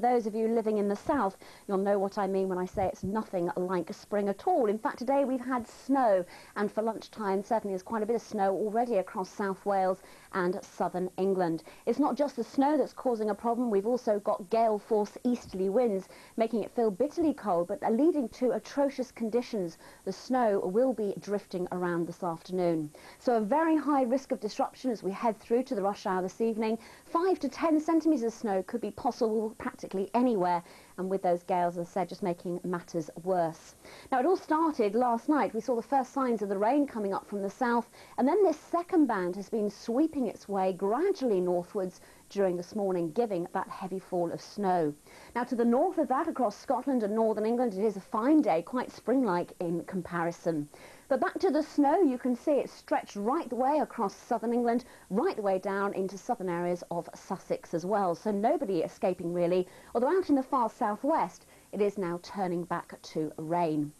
Those of you living in the south, you'll know what I mean when I say it's nothing like spring at all. In fact, today we've had snow, and for lunchtime certainly there's quite a bit of snow already across South Wales and southern England. It's not just the snow that's causing a problem, we've also got gale force easterly winds making it feel bitterly cold, but are leading to atrocious conditions. The snow will be drifting around this afternoon. So a very high risk of disruption as we head through to the rush hour this evening. 5 to 10 centimetres of snow could be possible practically anywhere, and with those gales, as I said, just making matters worse. Now, it all started last night. We saw the first signs of the rain coming up from the south, and then this second band has been sweeping its way gradually northwards during this morning, giving that heavy fall of snow. Now, to the north of that, across Scotland and northern England, it is a fine day, quite spring-like in comparison. But back to the snow, you can see it stretched right the way across southern England, right the way down into southern areas of Sussex as well. So nobody escaping really, although out in the far southwest, it is now turning back to rain.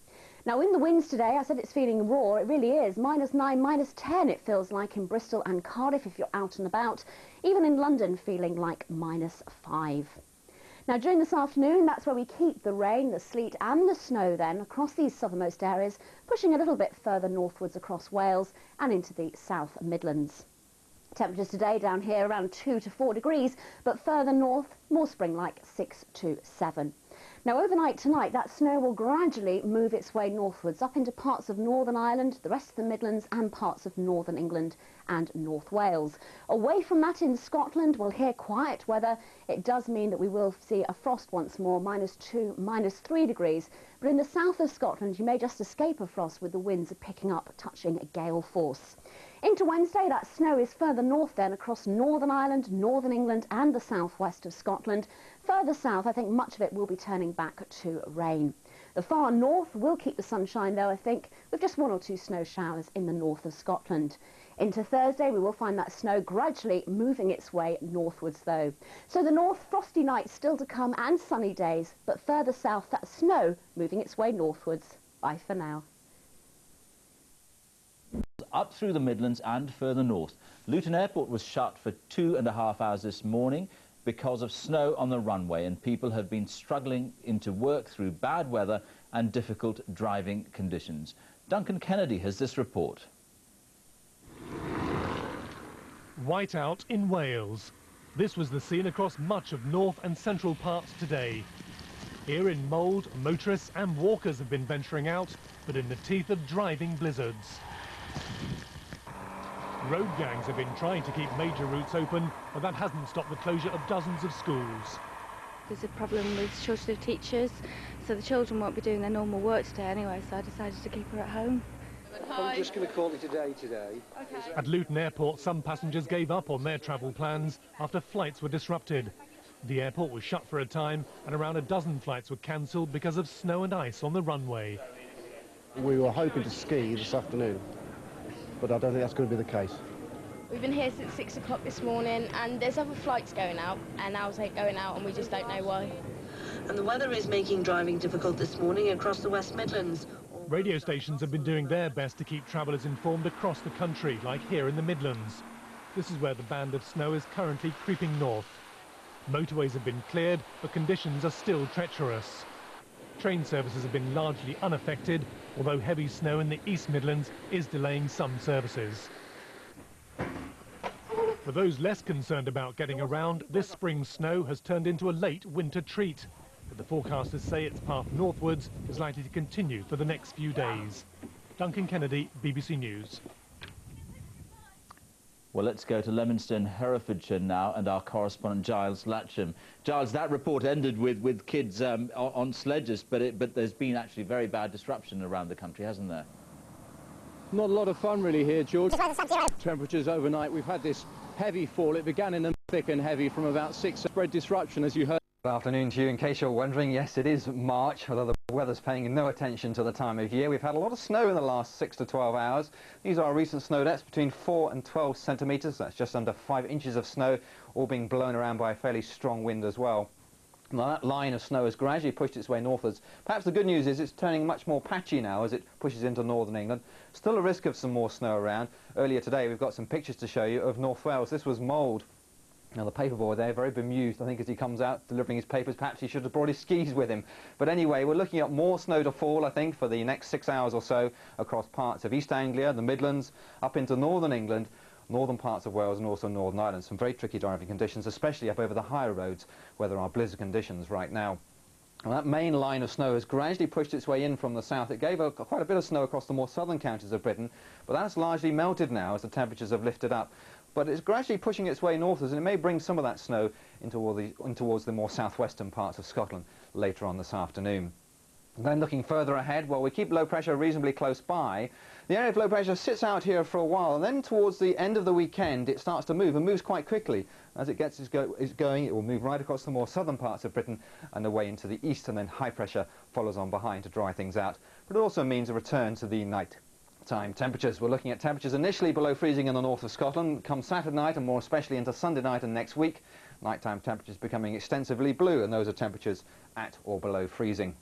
Now, in the winds today, I said it's feeling raw. It really is. -9, -10 it feels like in Bristol and Cardiff if you're out and about. Even in London feeling like -5. Now, during this afternoon, that's where we keep the rain, the sleet and the snow then across these southernmost areas, pushing a little bit further northwards across Wales and into the South Midlands. Temperatures today down here around 2 to 4 degrees, but further north, more spring-like 6 to 7. Now, overnight tonight, that snow will gradually move its way northwards up into parts of Northern Ireland, the rest of the Midlands and parts of Northern England and North Wales. Away from that in Scotland, we'll hear quiet weather. It does mean that we will see a frost once more, -2, -3 degrees. But in the south of Scotland, you may just escape a frost with the winds picking up, touching a gale force. Into Wednesday, that snow is further north then across Northern Ireland, Northern England and the southwest of Scotland. Further south, I think much of it will be turning back to rain. The far north will keep the sunshine though, I think, with just 1 or 2 snow showers in the north of Scotland. Into Thursday, we will find that snow gradually moving its way northwards though. So the north, frosty nights still to come and sunny days, but further south, that snow moving its way northwards. Bye for now. Up through the Midlands and further north. Luton Airport was shut for 2.5 hours this morning because of snow on the runway, and people have been struggling into work through bad weather and difficult driving conditions. Duncan Kennedy has this report. Whiteout in Wales. This was the scene across much of north and central parts today. Here in Mold, motorists and walkers have been venturing out, but in the teeth of driving blizzards. Road gangs have been trying to keep major routes open, but that hasn't stopped the closure of dozens of schools. There's a problem with shortage of teachers, so the children won't be doing their normal work today anyway, so I decided to keep her at home. I'm just going to call it a day today. Okay. At Luton Airport, some passengers gave up on their travel plans after flights were disrupted. The airport was shut for a time, and around a dozen flights were cancelled because of snow and ice on the runway. We were hoping to ski this afternoon, but I don't think that's going to be the case. We've been here since 6 o'clock this morning, and there's other flights going out, and ours ain't going out, and we just don't know why. And the weather is making driving difficult this morning across the West Midlands. Radio stations have been doing their best to keep travellers informed across the country, like here in the Midlands. This is where the band of snow is currently creeping north. Motorways have been cleared, but conditions are still treacherous. Train services have been largely unaffected, although heavy snow in the East Midlands is delaying some services. For those less concerned about getting around, this spring's snow has turned into a late winter treat. But the forecasters say its path northwards is likely to continue for the next few days. Duncan Kennedy, BBC News. Well, let's go to Leominster, Herefordshire now, and our correspondent Giles Latcham. Giles, that report ended with kids on sledges, but there's been actually very bad disruption around the country, hasn't there? Not a lot of fun really here, George. Temperatures overnight, we've had this heavy fall. It began in the thick and heavy from about 6. Spread disruption, as you heard. Good afternoon to you. In case you're wondering, yes, it is March, although the weather's paying no attention to the time of year. We've had a lot of snow in the last 6 to 12 hours. These are our recent snow depths, between 4 and 12 centimetres. That's just under 5 inches of snow, all being blown around by a fairly strong wind as well. Now, that line of snow has gradually pushed its way northwards. Perhaps the good news is it's turning much more patchy now as it pushes into northern England. Still a risk of some more snow around. Earlier today, we've got some pictures to show you of North Wales. This was Mold. Now the paperboy there, very bemused, I think, as he comes out delivering his papers. Perhaps he should have brought his skis with him. But anyway, we're looking at more snow to fall, I think, for the next 6 hours or so across parts of East Anglia, the Midlands, up into northern England, northern parts of Wales and also Northern Ireland. Some very tricky driving conditions, especially up over the higher roads where there are blizzard conditions right now. And that main line of snow has gradually pushed its way in from the south. It gave quite a bit of snow across the more southern counties of Britain, but that's largely melted now as the temperatures have lifted up. But it's gradually pushing its way northwards, and it may bring some of that snow in towards the more southwestern parts of Scotland later on this afternoon. And then looking further ahead, well, we keep low pressure reasonably close by. The area of low pressure sits out here for a while, and then towards the end of the weekend it starts to move, and moves quite quickly. As it gets going, it will move right across the more southern parts of Britain and away into the east, and then high pressure follows on behind to dry things out. But it also means a return to the night-time temperatures. We're looking at temperatures initially below freezing in the north of Scotland. Come Saturday night, and more especially into Sunday night and next week, nighttime temperatures becoming extensively blue, and those are temperatures at or below freezing.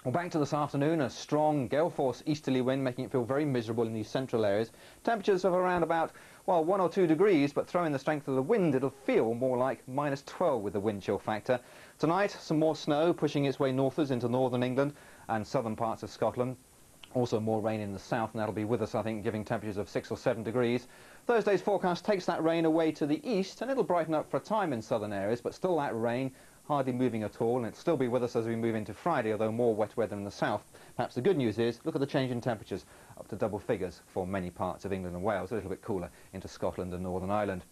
Well, back to this afternoon, a strong gale-force easterly wind making it feel very miserable in these central areas. Temperatures of around about, well, 1 or 2 degrees, but throwing the strength of the wind, it'll feel more like -12 with the wind chill factor. Tonight, some more snow pushing its way northwards into northern England and southern parts of Scotland. Also more rain in the south, and that'll be with us, I think, giving temperatures of 6 or 7 degrees. Thursday's forecast takes that rain away to the east, and it'll brighten up for a time in southern areas, but still that rain hardly moving at all, and it'll still be with us as we move into Friday, although more wet weather in the south. Perhaps the good news is, look at the change in temperatures, up to double figures for many parts of England and Wales, a little bit cooler into Scotland and Northern Ireland.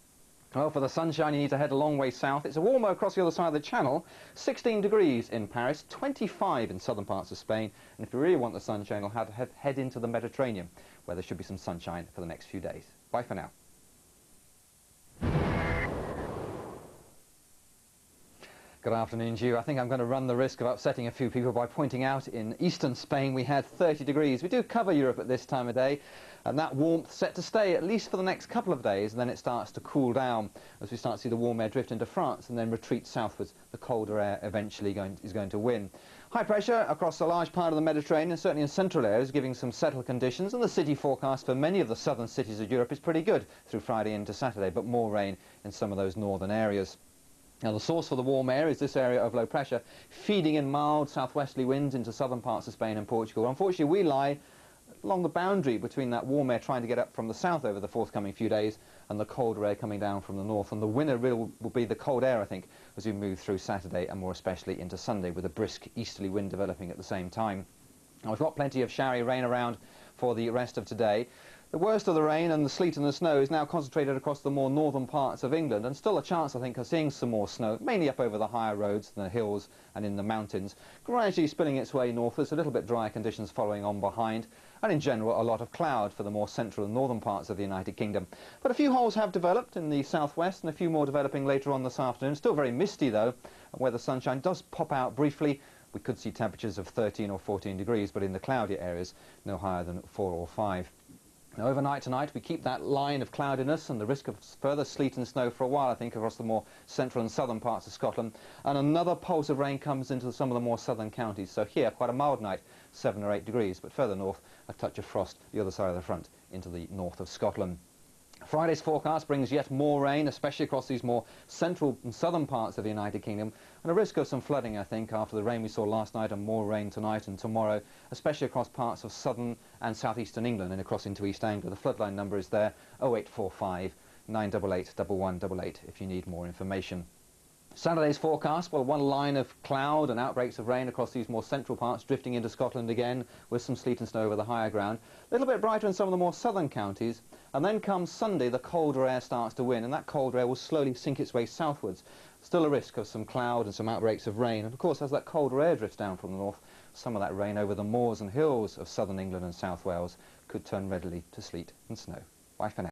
Well, for the sunshine, you need to head a long way south. It's warmer across the other side of the channel. 16 degrees in Paris, 25 in southern parts of Spain. And if you really want the sunshine, you'll have to head into the Mediterranean, where there should be some sunshine for the next few days. Bye for now. Good afternoon to you. I think I'm going to run the risk of upsetting a few people by pointing out in eastern Spain we had 30 degrees. We do cover Europe at this time of day, and that warmth set to stay at least for the next couple of days, and then it starts to cool down as we start to see the warm air drift into France and then retreat southwards. The colder air eventually is going to win. High pressure across a large part of the Mediterranean, certainly in central areas, giving some settled conditions, and the city forecast for many of the southern cities of Europe is pretty good through Friday into Saturday, but more rain in some of those northern areas. Now, the source for the warm air is this area of low pressure, feeding in mild southwesterly winds into southern parts of Spain and Portugal. Unfortunately, we lie along the boundary between that warm air trying to get up from the south over the forthcoming few days and the colder air coming down from the north. And the winner will be the cold air, I think, as we move through Saturday and more especially into Sunday, with a brisk easterly wind developing at the same time. Now, we've got plenty of showery rain around for the rest of today. The worst of the rain and the sleet and the snow is now concentrated across the more northern parts of England, and still a chance, I think, of seeing some more snow, mainly up over the higher roads, the hills and in the mountains, gradually spilling its way northwards, a little bit drier conditions following on behind, and in general a lot of cloud for the more central and northern parts of the United Kingdom. But a few holes have developed in the southwest and a few more developing later on this afternoon. Still very misty though, where the sunshine does pop out briefly. We could see temperatures of 13 or 14 degrees, but in the cloudy areas no higher than 4 or 5. Now, overnight tonight, we keep that line of cloudiness and the risk of further sleet and snow for a while, I think, across the more central and southern parts of Scotland. And another pulse of rain comes into some of the more southern counties. So here, quite a mild night, 7 or 8 degrees, but further north, a touch of frost the other side of the front into the north of Scotland. Friday's forecast brings yet more rain, especially across these more central and southern parts of the United Kingdom, and a risk of some flooding, I think, after the rain we saw last night, and more rain tonight and tomorrow, especially across parts of southern and southeastern England and across into East Anglia. The floodline number is there, 0845 988 1188, if you need more information. Saturday's forecast, well, one line of cloud and outbreaks of rain across these more central parts, drifting into Scotland again with some sleet and snow over the higher ground. A little bit brighter in some of the more southern counties. And then comes Sunday, the colder air starts to win, and that colder air will slowly sink its way southwards. Still a risk of some cloud and some outbreaks of rain. And of course, as that colder air drifts down from the north, some of that rain over the moors and hills of southern England and South Wales could turn readily to sleet and snow. Bye for now.